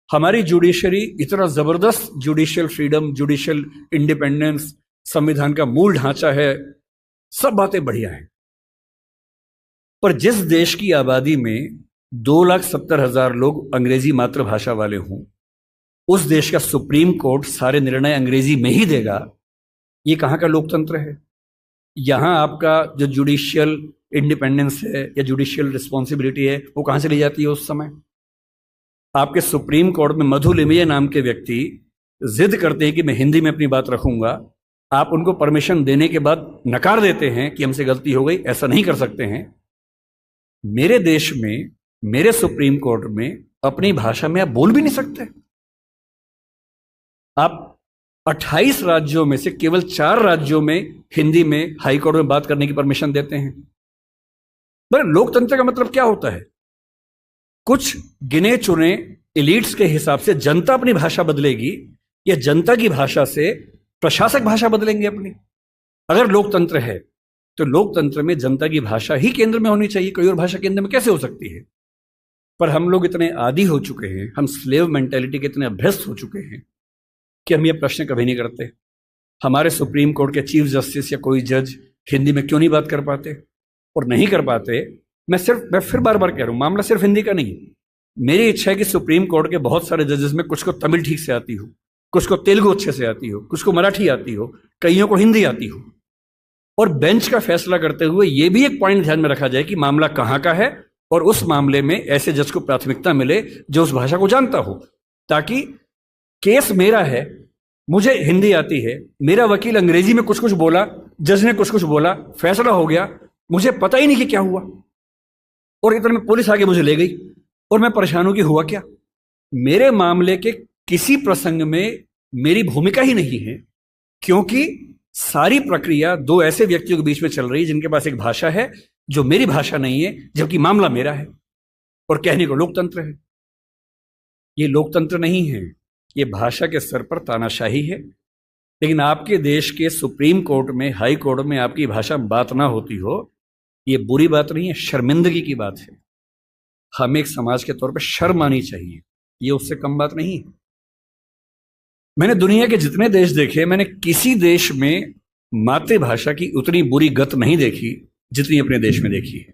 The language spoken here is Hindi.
हमारी जुडिशरी इतना जबरदस्त जुडिशियल फ्रीडम, जुडिशियल इंडिपेंडेंस, संविधान का मूल ढांचा है, सब बातें बढ़िया हैं। पर जिस देश की आबादी में 2,70,000 लोग अंग्रेजी मातृभाषा वाले हों, उस देश का सुप्रीम कोर्ट सारे निर्णय अंग्रेजी में ही देगा, ये कहाँ का लोकतंत्र है? यहां आपका जो जुडिशियल इंडिपेंडेंस है या जुडिशियल रिस्पॉन्सिबिलिटी है, वो कहां से ली जाती है? उस समय आपके सुप्रीम कोर्ट में मधु लिमये नाम के व्यक्ति जिद करते हैं कि मैं हिंदी में अपनी बात रखूंगा, आप उनको परमिशन देने के बाद नकार देते हैं कि हमसे गलती हो गई, ऐसा नहीं कर सकते हैं। मेरे देश में, मेरे सुप्रीम कोर्ट में अपनी भाषा में आप बोल भी नहीं सकते। आप 28 राज्यों में से केवल 4 राज्यों में हिंदी में हाई कोर्ट में बात करने की परमिशन देते हैं। पर लोकतंत्र का मतलब क्या होता है? कुछ गिने चुने एलिट्स के हिसाब से जनता अपनी भाषा बदलेगी या जनता की भाषा से प्रशासक भाषा बदलेंगे अपनी? अगर लोकतंत्र है तो लोकतंत्र में जनता की भाषा ही केंद्र में होनी चाहिए, कोई और भाषा केंद्र में कैसे हो सकती है? पर हम लोग इतने आदी हो चुके हैं, हम स्लेव मेंटेलिटी के इतने अभ्यस्त हो चुके हैं कि हम ये प्रश्न कभी नहीं करते। हमारे सुप्रीम कोर्ट के चीफ जस्टिस या कोई जज हिंदी में क्यों नहीं बात कर पाते? और नहीं कर पाते, मैं फिर बार बार कह रहा हूं, मामला सिर्फ हिंदी का नहीं। मेरी इच्छा है कि सुप्रीम कोर्ट के बहुत सारे जजेस में कुछ को तमिल ठीक से आती हो, कुछ को तेलुगु अच्छे से आती हो, कुछ को मराठी आती हो, कईयों को हिंदी आती हो। और बेंच का फैसला करते हुए यह भी एक पॉइंट ध्यान में रखा जाए कि मामला कहां का है और उस मामले में ऐसे जज को प्राथमिकता मिले जो उस भाषा को जानता हो, ताकि केस मेरा है, मुझे हिंदी आती है, मेरा वकील अंग्रेजी में कुछ कुछ बोला, जज ने कुछ कुछ बोला, फैसला हो गया, मुझे पता ही नहीं कि क्या हुआ, और इतने में पुलिस आगे मुझे ले गई और मैं परेशान हूं कि हुआ क्या। मेरे मामले के किसी प्रसंग में मेरी भूमिका ही नहीं है, क्योंकि सारी प्रक्रिया दो ऐसे व्यक्तियों के बीच में चल रही है जिनके पास एक भाषा है जो मेरी भाषा नहीं है, जबकि मामला मेरा है, और कहने को लोकतंत्र है। ये लोकतंत्र नहीं है, ये भाषा के स्तर पर तानाशाही है। लेकिन आपके देश के सुप्रीम कोर्ट में, हाई कोर्ट में आपकी भाषा बात ना होती हो, ये बुरी बात नहीं है, शर्मिंदगी की बात है। हमें एक समाज के तौर पर शर्म आनी चाहिए, ये उससे कम बात नहीं है। मैंने दुनिया के जितने देश देखे, मैंने किसी देश में मातृभाषा की उतनी बुरी गत नहीं देखी जितनी अपने देश में देखी है।